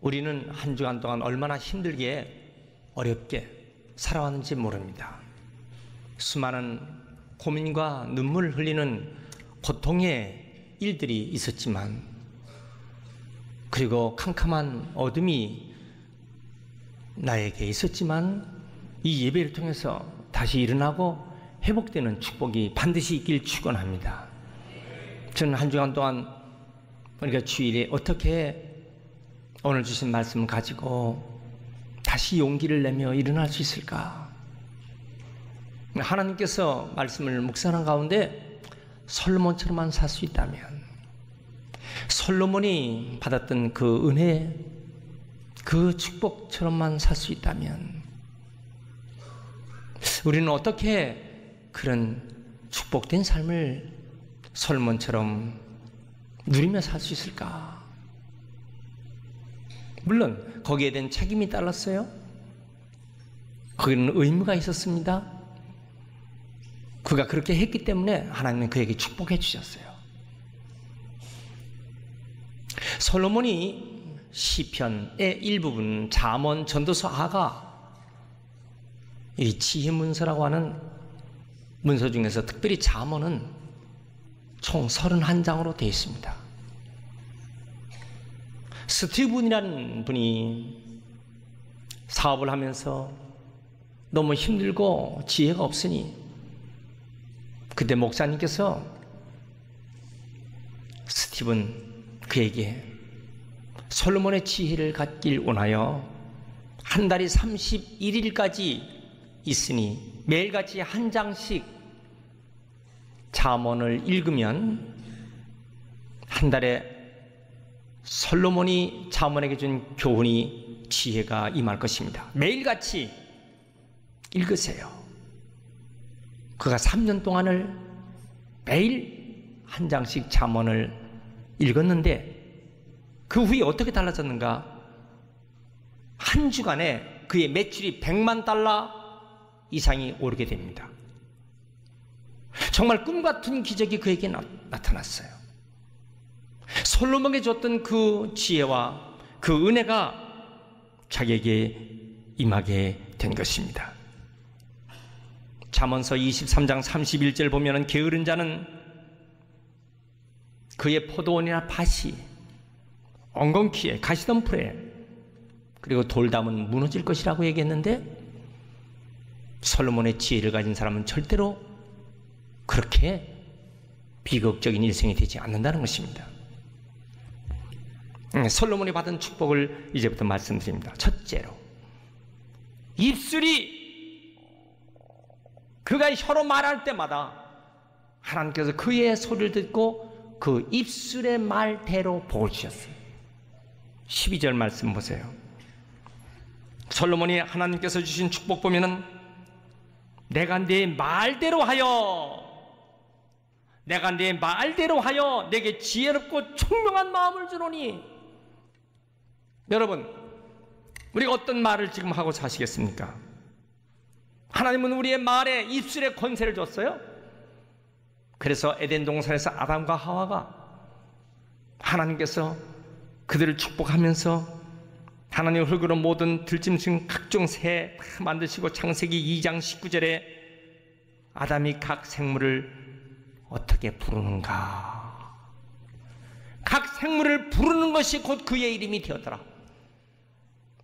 우리는 한 주간 동안 얼마나 힘들게 어렵게 살아왔는지 모릅니다. 수많은 고민과 눈물 흘리는 고통의 일들이 있었지만, 그리고 캄캄한 어둠이 나에게 있었지만, 이 예배를 통해서 다시 일어나고 회복되는 축복이 반드시 있길 축원합니다. 저는 한 주간 동안 우리가 주일에 어떻게 오늘 주신 말씀을 가지고 다시 용기를 내며 일어날 수 있을까? 하나님께서 말씀을 묵상한 가운데 솔로몬처럼만 살 수 있다면, 솔로몬이 받았던 그 은혜, 그 축복처럼만 살 수 있다면, 우리는 어떻게 그런 축복된 삶을 솔로몬처럼 누리며 살 수 있을까? 물론 거기에 대한 책임이 따랐어요. 거기는 의무가 있었습니다. 그가 그렇게 했기 때문에 하나님은 그에게 축복해 주셨어요. 솔로몬이 시편의 일부분, 잠언, 전도서, 아가, 이 지혜문서라고 하는 문서 중에서 특별히 잠언은 총 31장으로 되어 있습니다. 스티븐이라는 분이 사업을 하면서 너무 힘들고 지혜가 없으니 그때 목사님께서 스티븐 그에게 솔로몬의 지혜를 갖길 원하여 한 달이 31일까지 있으니 매일같이 한 장씩 잠언을 읽으면 한 달에 솔로몬이 잠언에게 준 교훈이, 지혜가 임할 것입니다. 매일같이 읽으세요. 그가 3년 동안을 매일 한 장씩 잠언을 읽었는데 그 후에 어떻게 달라졌는가? 한 주간에 그의 매출이 100만 달러 이상이 오르게 됩니다. 정말 꿈같은 기적이 그에게 나타났어요. 솔로몬에게 줬던 그 지혜와 그 은혜가 자기에게 임하게 된 것입니다. 잠언서 23장 31절 보면은 게으른 자는 그의 포도원이나 밭이 엉겅퀴에 가시덤불에 그리고 돌담은 무너질 것이라고 얘기했는데, 솔로몬의 지혜를 가진 사람은 절대로 그렇게 비극적인 일생이 되지 않는다는 것입니다. 솔로몬이 받은 축복을 이제부터 말씀드립니다. 첫째로, 입술이 그가 혀로 말할 때마다 하나님께서 그의 소리를 듣고 그 입술의 말대로 복을 주셨어요. 12절 말씀 보세요. 솔로몬이 하나님께서 주신 축복 보면은 내가 네 말대로 하여 내게 지혜롭고 총명한 마음을 주노니. 여러분, 우리가 어떤 말을 지금 하고 사시겠습니까? 하나님은 우리의 말에, 입술에 권세를 줬어요. 그래서 에덴 동산에서 아담과 하와가 하나님께서 그들을 축복하면서 하나님의 흙으로 모든 들짐승 각종 새 다 만드시고 창세기 2장 19절에 아담이 각 생물을 어떻게 부르는가? 각 생물을 부르는 것이 곧 그의 이름이 되었더라.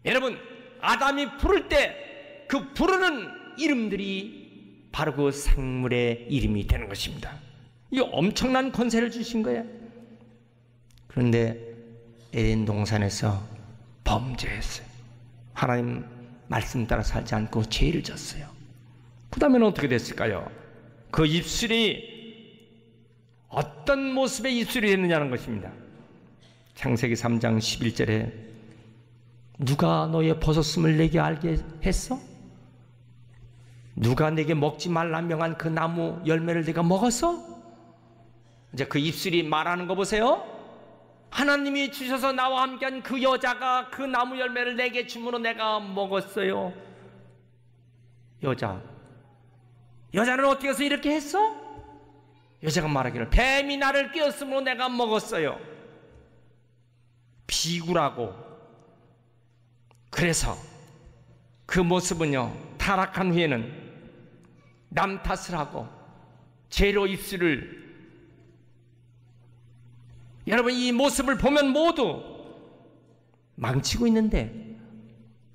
여러분, 아담이 부를 때 그 부르는 이름들이 바로 그 생물의 이름이 되는 것입니다. 이 엄청난 권세를 주신 거예요. 그런데 에덴 동산에서 범죄했어요. 하나님 말씀 따라 살지 않고 죄를 졌어요. 그 다음에는 어떻게 됐을까요? 그 입술이 어떤 모습의 입술이 됐느냐는 것입니다. 창세기 3장 11절에 누가 너의 벗었음을 내게 알게 했어? 누가 내게 먹지 말라 명한 그 나무 열매를 내가 먹었어? 이제 그 입술이 말하는 거 보세요. 하나님이 주셔서 나와 함께한 그 여자가 그 나무 열매를 내게 주므로 내가 먹었어요. 여자는 어떻게 해서 이렇게 했어? 여자가 말하기를 뱀이 나를 끼었으므로 내가 먹었어요. 비굴하고 그래서 그 모습은요, 타락한 후에는 남 탓을 하고 죄로 입술을, 여러분 이 모습을 보면 모두 망치고 있는데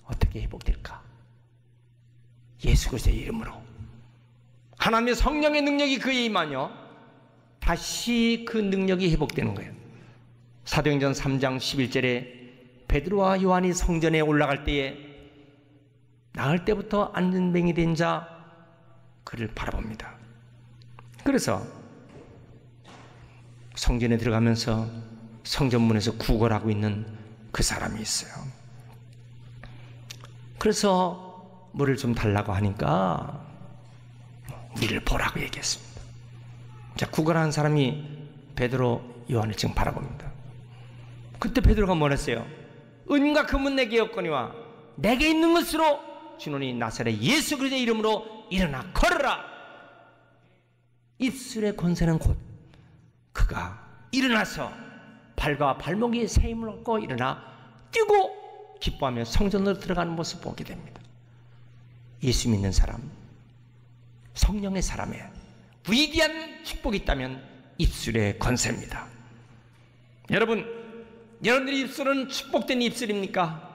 어떻게 회복될까? 예수 그리스도의 이름으로 하나님의 성령의 능력이 그에 임하며 다시 그 능력이 회복되는 거예요. 사도행전 3장 11절에 베드로와 요한이 성전에 올라갈 때에 나을 때부터 안전뱅이 된 자 그를 바라봅니다. 그래서 성전에 들어가면서 성전문에서 구걸하고 있는 그 사람이 있어요. 그래서 물을 좀 달라고 하니까 니를 보라고 얘기했습니다. 자, 구걸하는 사람이 베드로, 요한을 지금 바라봅니다. 그때 베드로가 뭘 했어요? 은과 금은 내게 없거니와 내게 있는 것으로 주노니 나사렛 예수 그리스도의 이름으로 일어나 걸어라. 입술의 권세는 곧 그가 일어나서 발과 발목이 새 힘을 얻고 일어나 뛰고 기뻐하며 성전으로 들어가는 모습을 보게 됩니다. 예수 믿는 사람, 성령의 사람에 위대한 축복이 있다면 입술의 권세입니다. 여러분들의 입술은 축복된 입술입니까?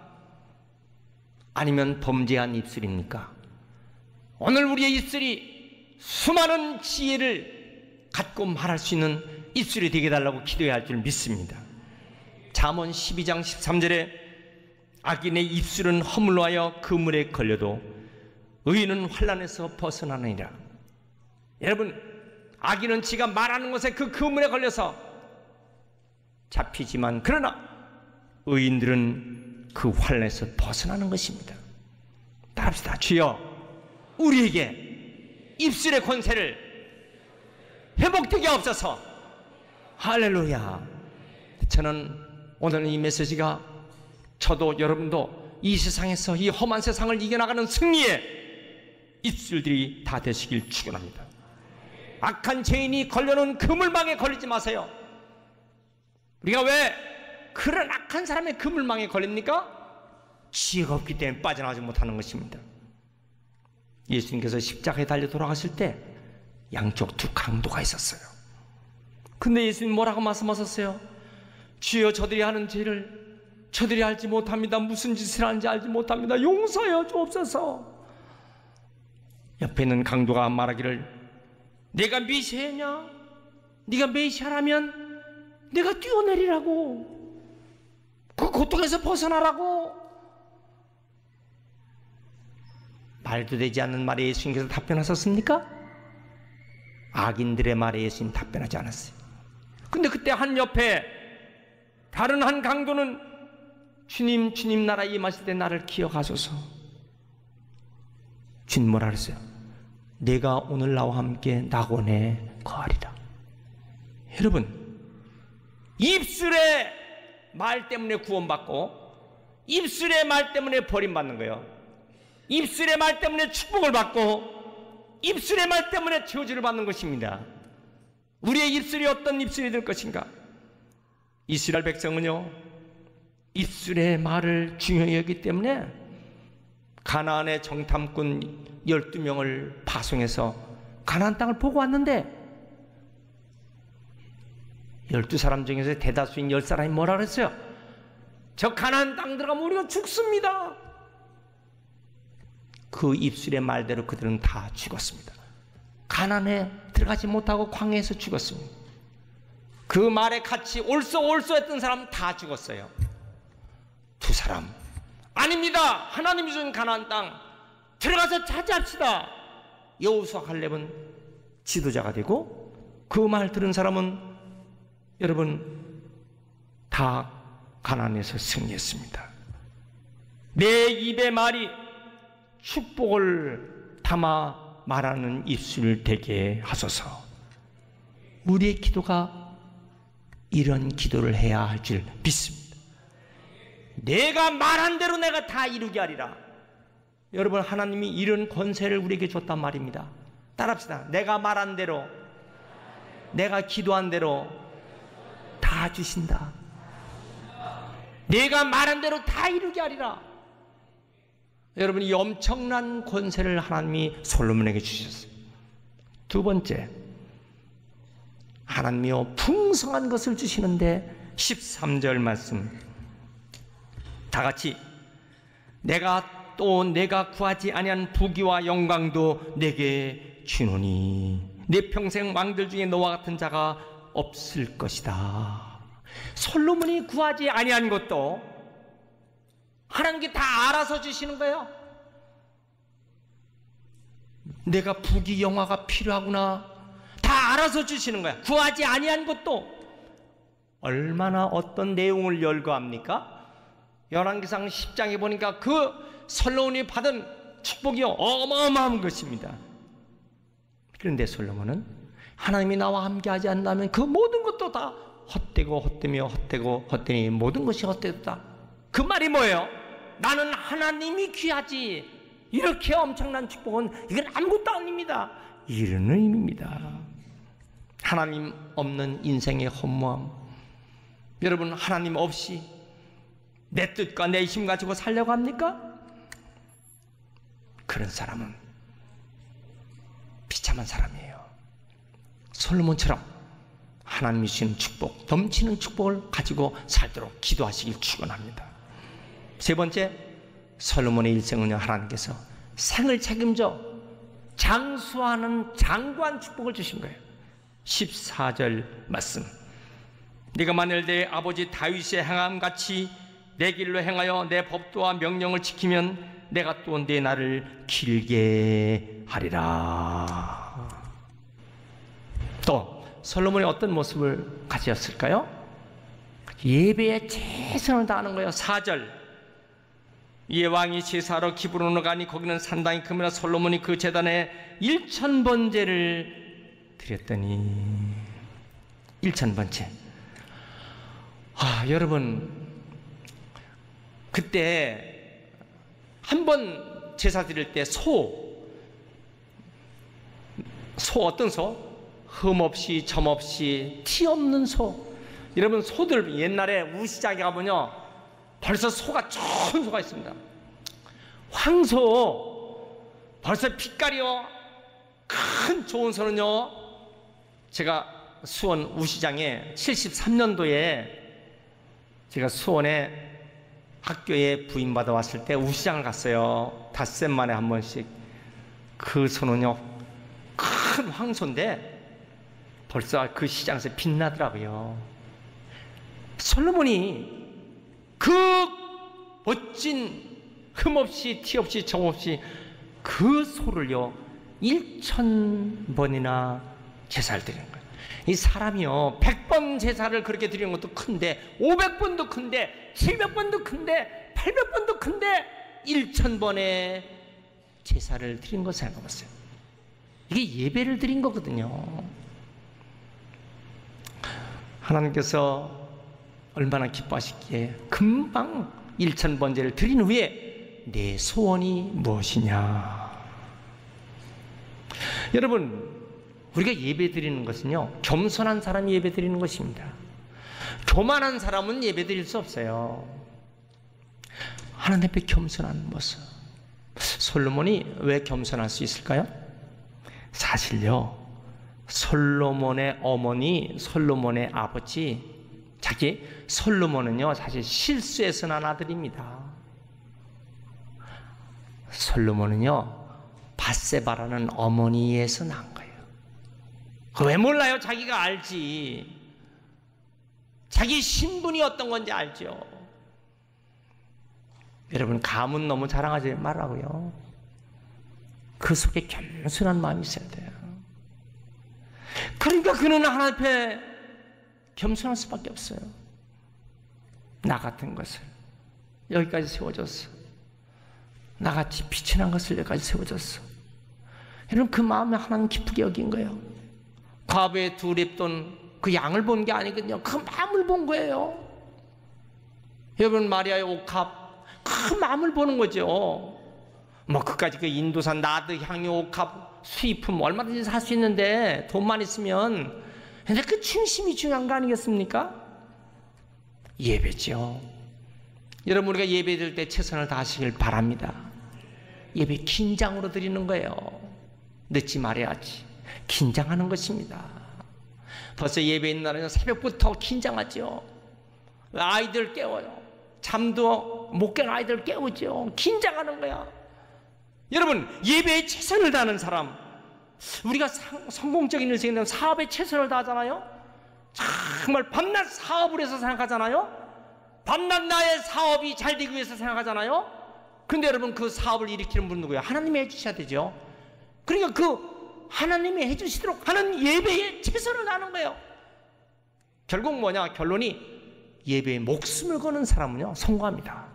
아니면 범죄한 입술입니까? 오늘 우리의 입술이 수많은 지혜를 갖고 말할 수 있는 입술이 되게 달라고 기도해야 할 줄 믿습니다. 잠언 12장 13절에 악인의 입술은 허물로 하여 그물에 걸려도 의인은 환난에서 벗어나느니라. 여러분, 악인은 지가 말하는 것에 그 그물에 걸려서 잡히지만 그러나 의인들은 그 환난에서 벗어나는 것입니다. 따라합시다. 주여, 우리에게 입술의 권세를 회복되게 하옵소서. 할렐루야. 저는 오늘 이 메시지가 저도 여러분도 이 세상에서 이 험한 세상을 이겨나가는 승리의 입술들이 다 되시길 축원합니다. 악한 죄인이 걸려놓은 그물망에 걸리지 마세요. 우리가 왜 그런 악한 사람의 그물망에 걸립니까? 지혜가 없기 때문에 빠져나가지 못하는 것입니다. 예수님께서 십자가에 달려 돌아가실 때 양쪽 두 강도가 있었어요. 근데 예수님 뭐라고 말씀하셨어요? 주여, 저들이 하는 죄를 저들이 알지 못합니다. 무슨 짓을 하는지 알지 못합니다. 용서하여 주옵소서. 옆에 있는 강도가 말하기를, 내가 메시아냐? 네가 메시아라면 내가 뛰어내리라고, 그 고통에서 벗어나라고. 말도 되지 않는 말에 예수님께서 답변하셨습니까? 악인들의 말에 예수님 답변하지 않았어요. 근데 그때 한 옆에 다른 한 강도는 주님, 주님 나라 임하실 때 나를 기억하소서. 주님 뭐라 그랬어요? 내가 오늘 나와 함께 낙원에 거하리라. 여러분, 입술의 말 때문에 구원받고 입술의 말 때문에 버림받는 거예요. 입술의 말 때문에 축복을 받고 입술의 말 때문에 저주를 받는 것입니다. 우리의 입술이 어떤 입술이 될 것인가? 이스라엘 백성은요, 입술의 말을 중요히 여기기 때문에 가나안의 정탐꾼 12명을 파송해서 가나안 땅을 보고 왔는데 12사람 중에서 대다수인 10사람이 뭐라 그랬어요? 저 가나안 땅 들어가면 우리가 죽습니다. 그 입술의 말대로 그들은 다 죽었습니다. 가나안에 들어가지 못하고 광야에서 죽었습니다. 그 말에 같이 올소 했던 사람 다 죽었어요. 두 사람, 아닙니다. 하나님이 준 가나안 땅 들어가서 차지합시다. 여호수아 갈렙은 지도자가 되고 그 말 들은 사람은 여러분 다 가나안에서 승리했습니다. 내 입의 말이 축복을 담아 말하는 입술 되게 하소서. 우리의 기도가 이런 기도를 해야 할 줄 믿습니다. 내가 말한 대로 내가 다 이루게 하리라. 여러분, 하나님이 이런 권세를 우리에게 줬단 말입니다. 따라합시다. 내가 말한 대로, 내가 기도한 대로 다 주신다. 내가 말한 대로 다 이루게 하리라. 여러분, 이 엄청난 권세를 하나님이 솔로몬에게 주셨어요. 두 번째, 하나님이요 풍성한 것을 주시는데 13절 말씀 다 같이 내가 구하지 아니한 부귀와 영광도 내게 주노니 내 평생 왕들 중에 너와 같은 자가 없을 것이다. 솔로몬이 구하지 아니한 것도 하나님께 다 알아서 주시는 거예요. 내가 부귀 영화가 필요하구나 다 알아서 주시는 거야. 구하지 아니한 것도. 얼마나 어떤 내용을 열거합니까? 열왕기상 10장에 보니까 그 솔로몬이 받은 축복이요 어마어마한 것입니다. 그런데 솔로몬은 하나님이 나와 함께하지 않는다면 그 모든 것도 다 헛되고 헛되며 헛되고 헛되니 모든 것이 헛되었다. 그 말이 뭐예요? 나는 하나님이 귀하지 이렇게 엄청난 축복은 이건 아무것도 아닙니다 이런 의미입니다. 하나님 없는 인생의 허무함. 여러분, 하나님 없이 내 뜻과 내 힘 가지고 살려고 합니까? 그런 사람은 비참한 사람이에요. 솔로몬처럼 하나님이 주시는 축복, 넘치는 축복을 가지고 살도록 기도하시길 축원합니다. 세 번째, 솔로몬의 일생은요 하나님께서 생을 책임져 장수하는 장구한 축복을 주신 거예요. 14절 말씀. 네가 만일 내 아버지 다윗의 행함같이 내 길로 행하여 내 법도와 명령을 지키면 내가 또 내 날을 길게 하리라. 또 솔로몬이 어떤 모습을 가지었을까요? 예배에 최선을 다하는 거예요. 4절. 이에 왕이 제사하러 기브론으로 가니 거기는 산당이 크며 솔로몬이 그 제단에 1000번제를 드렸더니 1000번째. 여러분, 그때 한 번 제사 드릴 때 어떤 소? 흠 없이 점 없이 티 없는 소. 여러분, 소들 옛날에 우시장에 가보면요 벌써 소가 좋은 소가 있습니다. 황소 벌써 빛깔이요 큰 좋은 소는요, 제가 수원 우시장에 73년도에 제가 수원에 학교에 부임받아 왔을 때 우시장을 갔어요. 닷새 만에 한 번씩. 그 소는요 큰 황소인데 벌써 그 시장에서 빛나더라고요. 솔로몬이 그 멋진 흠없이 티 없이 정 없이 그 소를요 1000번이나 제사를 드리는 거예요. 이 사람이요 100번 제사를 그렇게 드리는 것도 큰데 500번도 큰데 700번도 큰데 800번도 큰데 1000번의 제사를 드린 거 생각해봤어요. 이게 예배를 드린 거거든요. 하나님께서 얼마나 기뻐하시기에 금방 1000번제를 드린 후에 내 소원이 무엇이냐. 여러분, 우리가 예배 드리는 것은요 겸손한 사람이 예배 드리는 것입니다. 교만한 사람은 예배 드릴 수 없어요. 하나님 앞에 겸손한 모습. 솔로몬이 왜 겸손할 수 있을까요? 사실요 솔로몬의 어머니, 솔로몬의 아버지, 솔로몬은요 사실 실수해서 난 아들입니다. 솔로몬은요 밧세바라는 어머니에서 난 거예요. 왜 몰라요? 자기가 알지. 자기 신분이 어떤 건지 알죠. 여러분, 가문 너무 자랑하지 말라고요. 그 속에 겸손한 마음이 있어야 돼요. 그러니까 그는 하나님 앞에 겸손할 수밖에 없어요. 나 같은 것을 여기까지 세워줬어. 나같이 비천한 것을 여기까지 세워줬어. 여러분, 그 마음에 하나님 기쁘게 여긴 거예요. 과부의 두 랩돈 그 양을 본 게 아니거든요. 그 마음을 본 거예요. 여러분, 마리아의 옥합 그 마음을 보는 거죠. 뭐 그까지 그 인도산 나드 향유 옥합 수입품 얼마든지 살 수 있는데 돈만 있으면. 근데 그 중심이 중요한 거 아니겠습니까? 예배죠. 여러분, 우리가 예배 드릴 때 최선을 다하시길 바랍니다. 예배 긴장으로 드리는 거예요. 늦지 말아야지. 긴장하는 것입니다. 벌써 예배 있는 날은 새벽부터 긴장하죠. 아이들 깨워요. 잠도 못 깨는 아이들 깨우죠. 긴장하는 거야. 여러분, 예배에 최선을 다하는 사람, 우리가 성공적인 일생에 대한 사업에 최선을 다하잖아요. 정말 밤낮 사업을 해서 생각하잖아요. 밤낮 나의 사업이 잘 되기 위해서 생각하잖아요. 그런데 여러분, 그 사업을 일으키는 분은 누구예요? 하나님이 해주셔야 되죠. 그러니까 그 하나님이 해주시도록 하는 예배에 최선을 다하는 거예요. 결국 뭐냐? 결론이 예배에 목숨을 거는 사람은요, 성공합니다.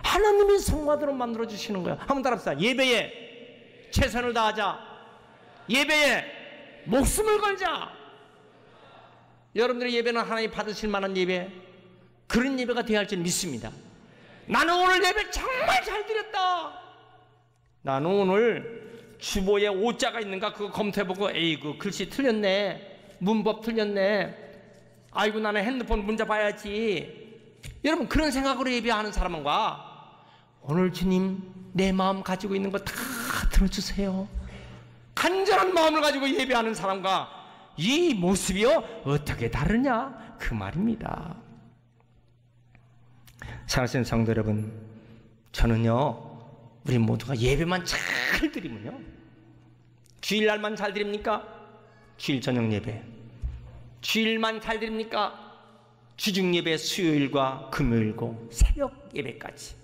하나님이 성공하도록 만들어주시는 거예요. 한번 따라합시다. 예배에 최선을 다하자. 예배에 목숨을 걸자. 여러분들의 예배는 하나님 받으실 만한 예배, 그런 예배가 되어야 할 줄 믿습니다. 나는 오늘 예배 정말 잘 드렸다. 나는 오늘 주보에 오자가 있는가 그거 검토해보고, 에이구 글씨 틀렸네, 문법 틀렸네, 아이고 나는 핸드폰 문자 봐야지. 여러분, 그런 생각으로 예배하는 사람과 오늘 주님 내 마음 가지고 있는 거 다 들어주세요, 간절한 마음을 가지고 예배하는 사람과 이 모습이요 어떻게 다르냐, 그 말입니다. 사랑하시는 성도 여러분, 저는요, 우리 모두가 예배만 잘 드리면요, 주일날만 잘 드립니까? 주일 저녁 예배. 주일만 잘 드립니까? 주중 예배 수요일과 금요일고 새벽 예배까지.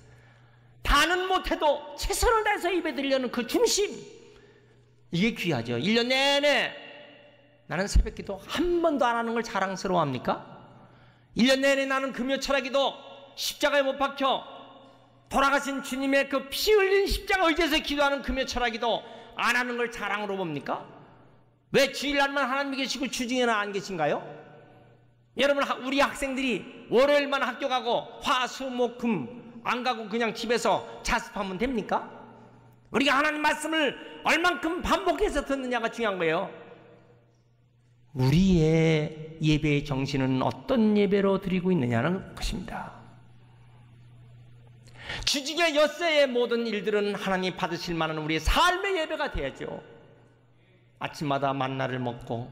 다는 못해도 최선을 다해서 예배 드리려는 그 중심, 이게 귀하죠. 1년 내내 나는 새벽 기도 한 번도 안 하는 걸 자랑스러워합니까? 1년 내내 나는 금요 철학기도 십자가에 못 박혀 돌아가신 주님의 그 피 흘린 십자가 의지에서 기도하는 금요 철학기도 안 하는 걸 자랑으로 봅니까? 왜 주일날만 하나님이 계시고 주중에는 안 계신가요? 여러분, 우리 학생들이 월요일만 학교 가고 화, 수, 목, 금 안 가고 그냥 집에서 자습하면 됩니까? 우리가 하나님 말씀을 얼만큼 반복해서 듣느냐가 중요한 거예요. 우리의 예배의 정신은 어떤 예배로 드리고 있느냐는 것입니다. 주중의 엿새의 모든 일들은 하나님 받으실 만한 우리의 삶의 예배가 돼야죠. 아침마다 만나를 먹고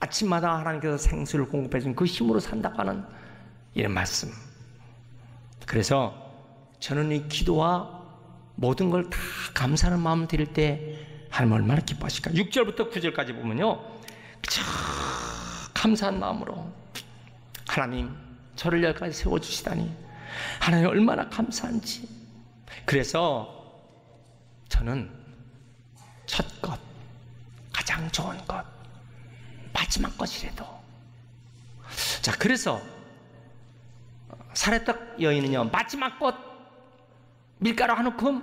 아침마다 하나님께서 생수를 공급해 준 그 힘으로 산다고 하는 이런 말씀. 그래서 저는 이 기도와 모든 걸 다 감사하는 마음을 드릴 때 하나님 얼마나 기뻐하실까. 6절부터 9절까지 보면요, 그저 감사한 마음으로 하나님 저를 여기까지 세워주시다니 하나님 얼마나 감사한지. 그래서 저는 첫 것, 가장 좋은 것, 마지막 것이라도. 자, 그래서 사렙떡 여인은요, 마지막 것 밀가루 한 움큼,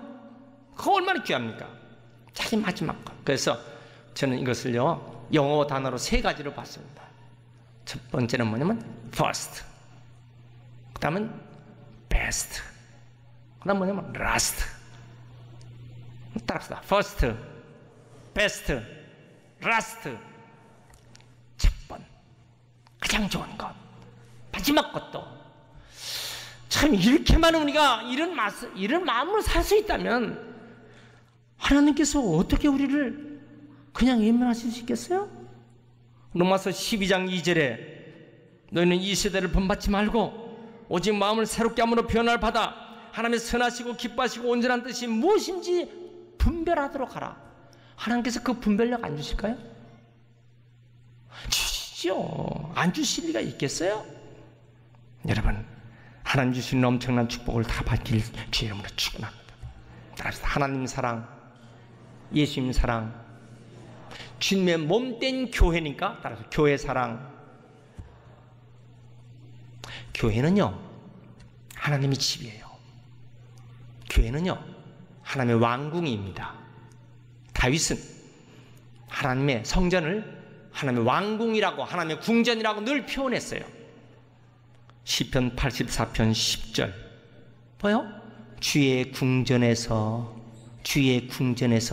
그거 얼마나 귀합니까? 자기 마지막 것. 그래서 저는 이것을요 영어 단어로 세 가지로 봤습니다. 첫 번째는 뭐냐면 first, 그 다음은 best, 그 다음 뭐냐면 last. 따라합시다. first, best, last. 첫 번, 가장 좋은 것, 마지막 것도. 참, 이렇게만 우리가 이런 마음으로 살 수 있다면 하나님께서 어떻게 우리를 그냥 외면하실 수 있겠어요? 로마서 12장 2절에 너희는 이 세대를 본받지 말고 오직 마음을 새롭게 함으로 변화를 받아 하나님의 선하시고 기뻐하시고 온전한 뜻이 무엇인지 분별하도록 하라. 하나님께서 그 분별력 안 주실까요? 주시죠. 안 주실 리가 있겠어요? 여러분, 하나님 주시는 엄청난 축복을 다 받길 주 이름으로 축원합니다. 하나님 사랑, 예수님 사랑, 주님의 몸된 교회니까 따라서 교회 사랑. 교회는요 하나님의 집이에요. 교회는요 하나님의 왕궁입니다. 다윗은 하나님의 성전을 하나님의 왕궁이라고, 하나님의 궁전이라고 늘 표현했어요. 시편 84편 10절 뭐요? 주의 궁전에서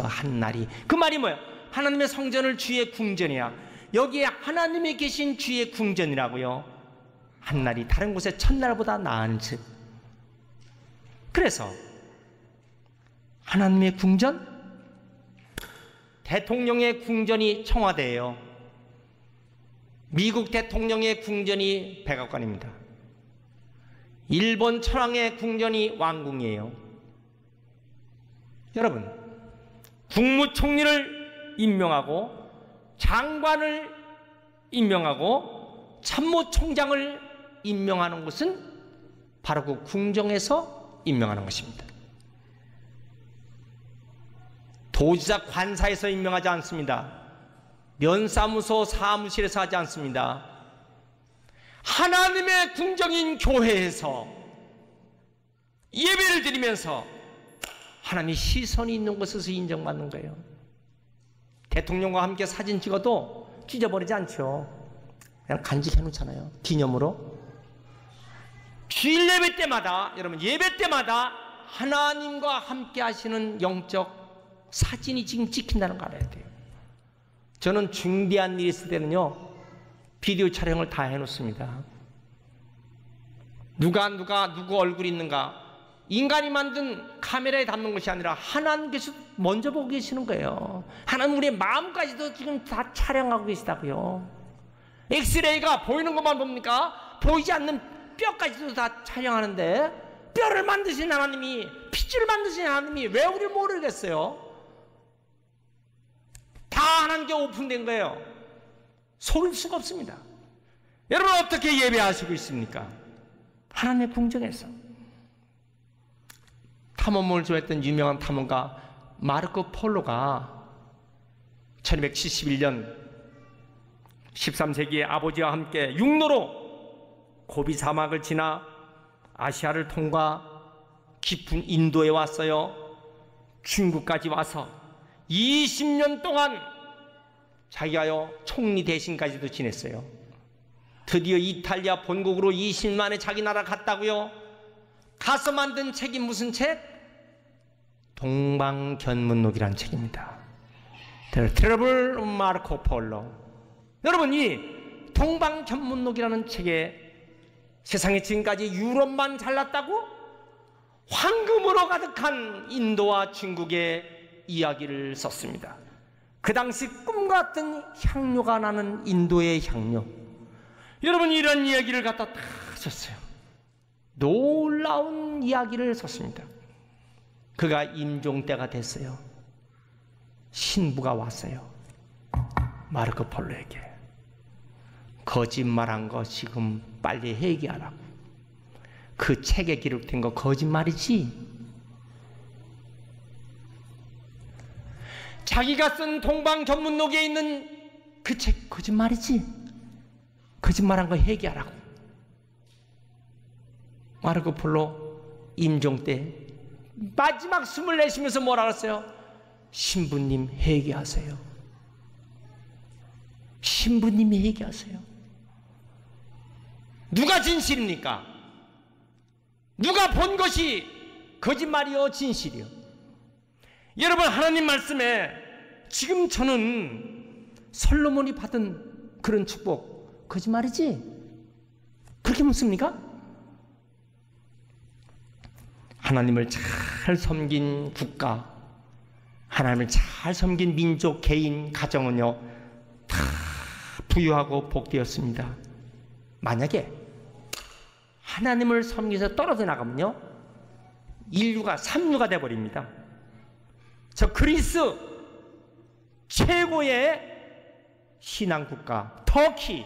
한 날이. 그 말이 뭐예요? 하나님의 성전을 주의 궁전이야. 여기에 하나님이 계신 주의 궁전이라고요. 한 날이 다른 곳의 첫날보다 나은즉. 그래서 하나님의 궁전? 대통령의 궁전이 청와대예요. 미국 대통령의 궁전이 백악관입니다. 일본 천황의 궁전이 왕궁이에요. 여러분, 국무총리를 임명하고 장관을 임명하고 참모총장을 임명하는 것은 바로 그 궁정에서 임명하는 것입니다. 도지사 관사에서 임명하지 않습니다. 면사무소 사무실에서 하지 않습니다. 하나님의 궁정인 교회에서 예배를 드리면서 하나님의 시선이 있는 곳에서 인정받는 거예요. 대통령과 함께 사진 찍어도 찢어버리지 않죠. 그냥 간직해 놓잖아요. 기념으로. 주일 예배 때마다, 여러분 예배 때마다 하나님과 함께 하시는 영적 사진이 지금 찍힌다는 거 알아야 돼요. 저는 중대한 일이 있을 때는요, 비디오 촬영을 다 해놓습니다. 누구 얼굴이 있는가, 인간이 만든 카메라에 담는 것이 아니라 하나님께서 먼저 보고 계시는 거예요. 하나님 우리의 마음까지도 지금 다 촬영하고 계시다고요. 엑스레이가 보이는 것만 봅니까? 보이지 않는 뼈까지도 다 촬영하는데, 뼈를 만드신 하나님이, 핏줄을 만드신 하나님이 왜 우리를 모르겠어요? 다 하나님께 오픈된 거예요. 속일 수가 없습니다. 여러분 어떻게 예배하시고 있습니까? 하나님의 궁정에서. 탐험을 좋아했던 유명한 탐험가 마르코 폴로가 1271년 13세기에 아버지와 함께 육로로 고비 사막을 지나 아시아를 통과 깊은 인도에 왔어요. 중국까지 와서 20년 동안 자기가요 총리 대신까지도 지냈어요. 드디어 이탈리아 본국으로 20년 만에 자기 나라 갔다고요. 가서 만든 책이 무슨 책? 동방견문록이라는 책입니다. The Travel of Marco Polo. 여러분, 이 동방견문록이라는 책에 세상에 지금까지 유럽만 잘났다고 황금으로 가득한 인도와 중국의 이야기를 썼습니다. 그 당시 꿈과 같은 향료가 나는 인도의 향료. 여러분, 이런 이야기를 갖다 다 썼어요. 놀라운 이야기를 썼습니다. 그가 임종 때가 됐어요. 신부가 왔어요. 마르코 폴로에게. 거짓말한 거 지금 빨리 회개하라고. 그 책에 기록된 거 거짓말이지? 자기가 쓴 동방견문록에 있는 그 책 거짓말이지? 거짓말한 거 회개하라고. 마르코 폴로 임종 때 마지막 숨을 내쉬면서 뭐라 그랬어요? 신부님 회개하세요. 신부님이 회개하세요. 누가 진실입니까? 누가 본 것이 거짓말이요 진실이요? 여러분, 하나님 말씀에 지금 저는 솔로몬이 받은 그런 축복 거짓말이지? 그렇게 묻습니까? 하나님을 잘 섬긴 국가, 하나님을 잘 섬긴 민족, 개인, 가정은요 다 부유하고 복되었습니다. 만약에 하나님을 섬기면서 떨어져 나가면요 인류가 삼류가 되어버립니다. 저 그리스 최고의 신앙국가 터키,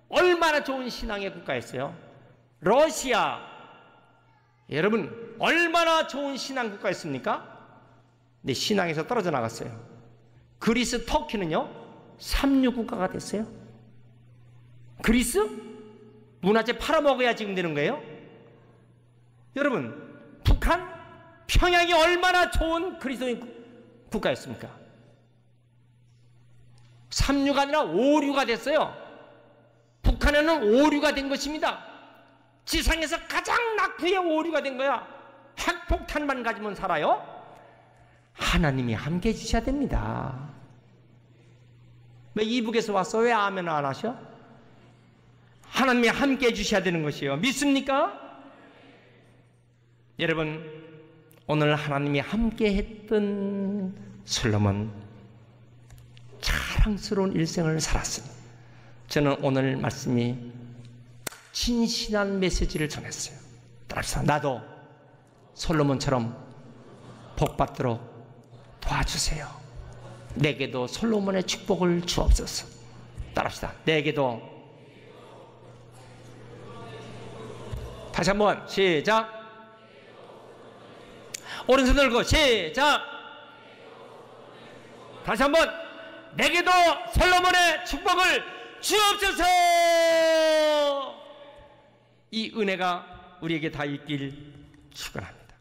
얼마나 좋은 신앙의 국가였어요. 러시아, 여러분 얼마나 좋은 신앙국가였습니까? 근데 신앙에서 떨어져 나갔어요. 그리스, 터키는요 삼류국가가 됐어요. 그리스? 문화재 팔아먹어야 지금 되는 거예요? 여러분, 북한? 평양이 얼마나 좋은 그리스도인 국가였습니까? 삼류가 아니라 오류가 됐어요. 북한에는 오류가 된 것입니다. 지상에서 가장 낙후의 오류가 된 거야. 핵폭탄만 가지면 살아요? 하나님이 함께 해주셔야 됩니다. 왜 이북에서 왔어? 왜 아멘 안 하셔? 하나님이 함께 해주셔야 되는 것이에요. 믿습니까? 여러분, 오늘 하나님이 함께 했던 솔로몬 자랑스러운 일생을 살았습니다. 저는 오늘 말씀이 진실한 메시지를 전했어요. 따라합시다. 나도 솔로몬처럼 복받도록 도와주세요. 내게도 솔로몬의 축복을 주옵소서. 따라합시다. 내게도. 다시 한번 시작. 오른손 들고 시작. 다시 한번. 내게도 솔로몬의 축복을 주옵소서. 이 은혜가 우리에게 다 있길 축원합니다.